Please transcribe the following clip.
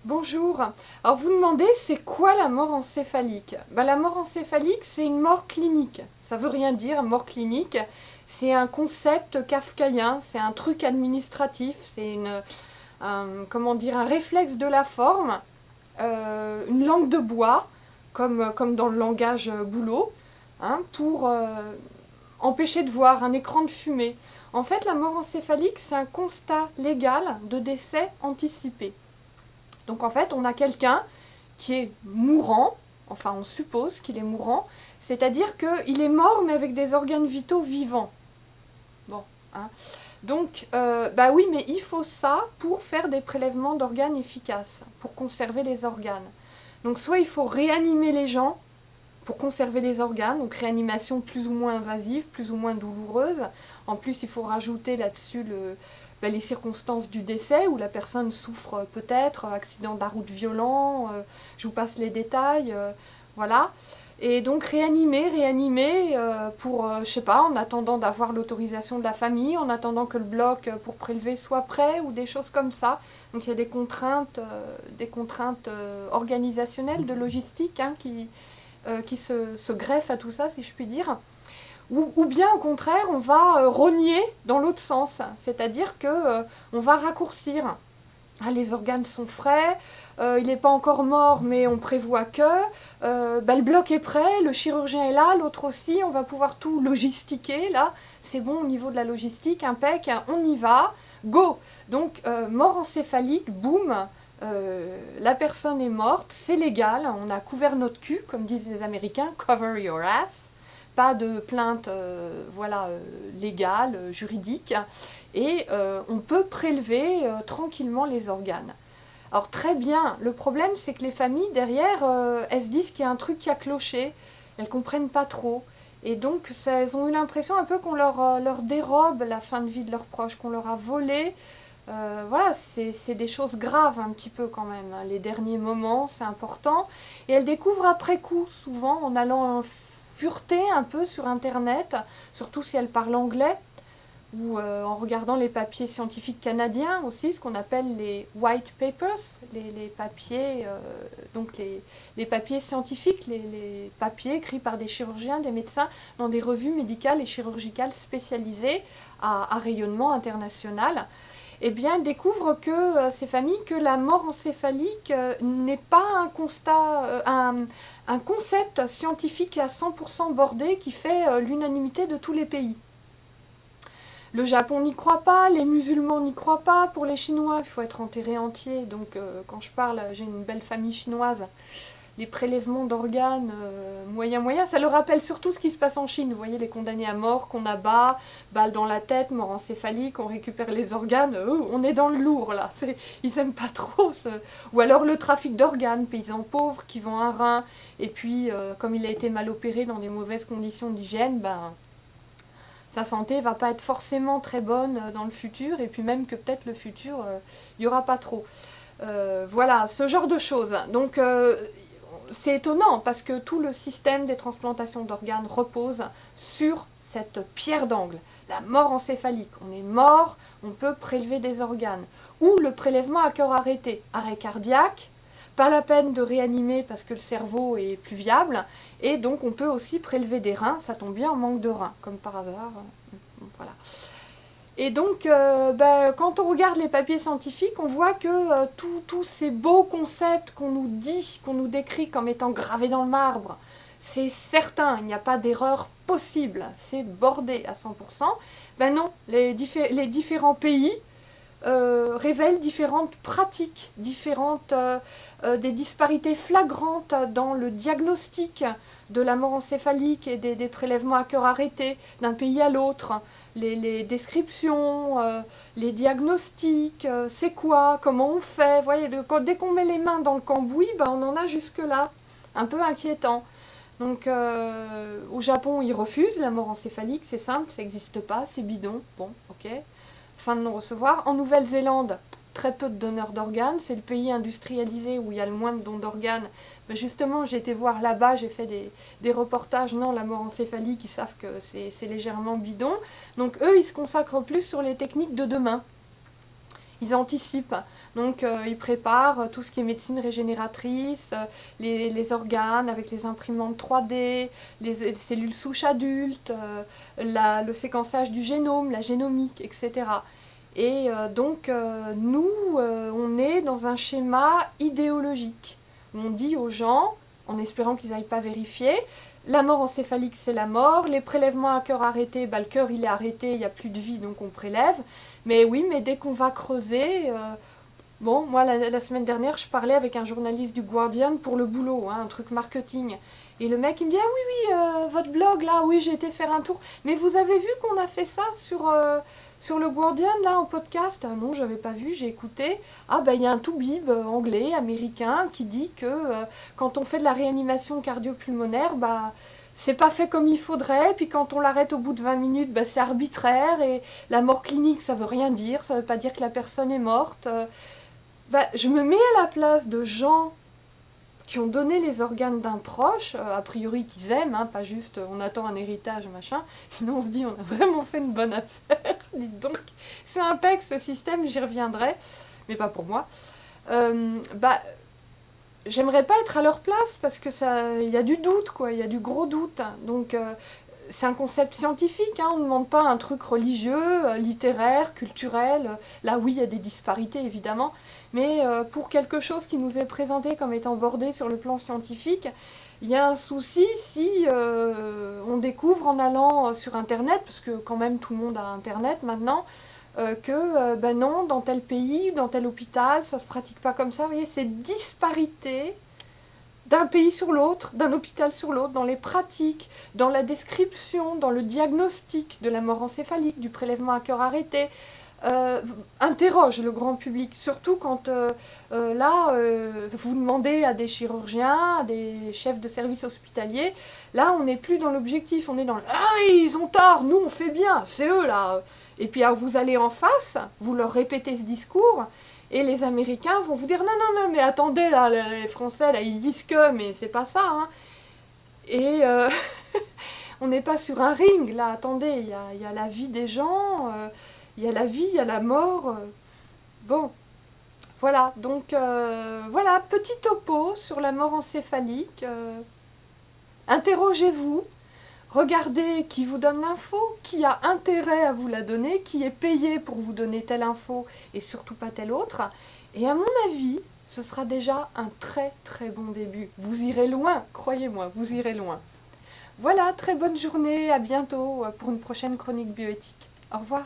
Bonjour. Alors vous demandez c'est quoi la mort encéphalique? La mort encéphalique c'est une mort clinique. Ça veut rien dire, mort clinique. C'est un concept kafkaïen, c'est un truc administratif, c'est comment dire, un réflexe de la forme, une langue de bois, comme dans le langage boulot, hein, pour empêcher de voir, un écran de fumée. En fait, la mort encéphalique, c'est un constat légal de décès anticipé. Donc en fait, on a quelqu'un qui est mourant, enfin on suppose qu'il est mourant, c'est-à-dire qu'il est mort mais avec des organes vitaux vivants. Bon, hein. Donc, bah oui, mais il faut ça pour faire des prélèvements d'organes efficaces, pour conserver les organes. Donc soit il faut réanimer les gens pour conserver les organes, donc réanimation plus ou moins invasive, plus ou moins douloureuse. En plus, il faut rajouter là-dessus les circonstances du décès, où la personne souffre peut-être, accident de la route violent, je vous passe les détails, voilà. Et donc réanimer pour, je sais pas, en attendant d'avoir l'autorisation de la famille, en attendant que le bloc pour prélever soit prêt, ou des choses comme ça. Donc il y a des contraintes organisationnelles, de logistique, hein, qui se greffent à tout ça, si je puis dire. Ou bien au contraire, on va rogner dans l'autre sens, c'est-à-dire que on va raccourcir. Ah, les organes sont frais, il n'est pas encore mort, mais on prévoit que, le bloc est prêt, le chirurgien est là, l'autre aussi, on va pouvoir tout logistiquer, là, c'est bon au niveau de la logistique, impec, on y va, go. Donc, mort encéphalique, boum, la personne est morte, c'est légal, on a couvert notre cul, comme disent les Américains, cover your ass, pas de plainte légale, juridique, et on peut prélever tranquillement les organes. Alors très bien, le problème c'est que les familles derrière, elles se disent qu'il y a un truc qui a cloché, elles comprennent pas trop, et donc elles ont eu l'impression un peu qu'on leur dérobe la fin de vie de leurs proches, qu'on leur a volé. Voilà, c'est des choses graves un petit peu quand même, hein. Les derniers moments, c'est important. Et elles découvrent après coup, souvent, en allant fureter un peu sur Internet, surtout si elles parlent anglais, ou en regardant les papiers scientifiques canadiens aussi, ce qu'on appelle les white papers, les papiers, donc les papiers scientifiques, les papiers écrits par des chirurgiens, des médecins, dans des revues médicales et chirurgicales spécialisées à rayonnement international. Eh bien, découvrent que ces familles, que la mort encéphalique n'est pas un constat, un concept scientifique à 100% bordé qui fait l'unanimité de tous les pays. Le Japon n'y croit pas, les musulmans n'y croient pas, pour les Chinois, il faut être enterré entier, donc quand je parle, j'ai une belle famille chinoise, les prélèvements d'organes moyen, ça leur rappelle surtout ce qui se passe en Chine. Vous voyez, les condamnés à mort qu'on abat, balle dans la tête, mort encéphalique, on récupère les organes, on est dans le lourd là, ils aiment pas trop ce... Ou alors le trafic d'organes, paysans pauvres qui vend un rein, et puis comme il a été mal opéré dans des mauvaises conditions d'hygiène, sa santé va pas être forcément très bonne dans le futur, et puis même que peut-être le futur, il y aura pas trop. Voilà, ce genre de choses. Donc c'est étonnant parce que tout le système des transplantations d'organes repose sur cette pierre d'angle, la mort encéphalique. On est mort, on peut prélever des organes. Ou le prélèvement à cœur arrêté, arrêt cardiaque, pas la peine de réanimer parce que le cerveau est plus viable, et donc on peut aussi prélever des reins, ça tombe bien, en manque de reins, comme par hasard. Voilà. Et donc, quand on regarde les papiers scientifiques, on voit que tous ces beaux concepts qu'on nous dit, qu'on nous décrit comme étant gravés dans le marbre, c'est certain, il n'y a pas d'erreur possible, c'est bordé à 100%. Ben non, les différents pays révèlent différentes pratiques, des disparités flagrantes dans le diagnostic de la mort encéphalique et des prélèvements à cœur arrêté d'un pays à l'autre. Les descriptions, les diagnostics, c'est quoi, comment on fait. Vous voyez, dès qu'on met les mains dans le cambouis, on en a jusque-là. Un peu inquiétant. Donc au Japon, ils refusent la mort encéphalique, c'est simple, ça n'existe pas, c'est bidon. Bon, ok. Fin de non-recevoir. En Nouvelle-Zélande, très peu de donneurs d'organes. C'est le pays industrialisé où il y a le moins de dons d'organes. Mais justement, j'ai été voir là-bas, j'ai fait des reportages. Non, la mort encéphalique, ils savent que c'est légèrement bidon. Donc eux, ils se consacrent plus sur les techniques de demain. Ils anticipent. Donc ils préparent tout ce qui est médecine régénératrice, les organes avec les imprimantes 3D, les cellules souches adultes, le séquençage du génome, la génomique, etc. Et donc nous, on est dans un schéma idéologique. On dit aux gens, en espérant qu'ils n'aillent pas vérifier, la mort encéphalique c'est la mort, les prélèvements à cœur arrêté, le cœur il est arrêté, il n'y a plus de vie donc on prélève. Mais oui, mais dès qu'on va creuser... Bon, moi, la semaine dernière, je parlais avec un journaliste du Guardian pour le boulot, hein, un truc marketing. Et le mec, il me dit, ah oui, votre blog, là, oui, j'ai été faire un tour. Mais vous avez vu qu'on a fait ça sur le Guardian, là, en podcast? Ah non, j'avais pas vu, j'ai écouté. Ah, ben, il y a un toubib anglais, américain, qui dit que quand on fait de la réanimation cardio-pulmonaire, bah... c'est pas fait comme il faudrait, puis quand on l'arrête au bout de 20 minutes, bah, c'est arbitraire, et la mort clinique, ça veut rien dire, ça veut pas dire que la personne est morte. Bah, je me mets à la place de gens qui ont donné les organes d'un proche, a priori qu'ils aiment, hein, pas juste on attend un héritage, machin, sinon on se dit on a vraiment fait une bonne affaire, dites donc. C'est impec ce système, j'y reviendrai, mais pas pour moi. Bah, j'aimerais pas être à leur place parce que il y a du doute, quoi, il y a du gros doute. Donc c'est un concept scientifique, hein, on ne demande pas un truc religieux, littéraire, culturel. Là oui, il y a des disparités évidemment, mais pour quelque chose qui nous est présenté comme étant bordé sur le plan scientifique, il y a un souci si on découvre en allant sur Internet, parce que quand même tout le monde a Internet maintenant, que ben non, dans tel pays, dans tel hôpital, ça se pratique pas comme ça. Vous voyez, cette disparité d'un pays sur l'autre, d'un hôpital sur l'autre, dans les pratiques, dans la description, dans le diagnostic de la mort encéphalique, du prélèvement à cœur arrêté, interroge le grand public, surtout quand vous demandez à des chirurgiens, à des chefs de service hospitaliers, là on n'est plus dans l'objectif, on est dans le « Ah, ils ont tort, nous on fait bien, c'est eux là !» Et puis alors, vous allez en face, vous leur répétez ce discours, et les Américains vont vous dire « Non, non, non, mais attendez, là, les Français, là, ils disent que, mais c'est pas ça, hein. » Et on n'est pas sur un ring, là, attendez, il y a la vie des gens, il y a la vie, il y a la mort. Bon, voilà, donc voilà, petit topo sur la mort encéphalique. Interrogez-vous, regardez qui vous donne l'info, qui a intérêt à vous la donner, qui est payé pour vous donner telle info et surtout pas telle autre. Et à mon avis, ce sera déjà un très très bon début. Vous irez loin, croyez-moi, vous irez loin. Voilà, très bonne journée, à bientôt pour une prochaine chronique bioéthique. Au revoir.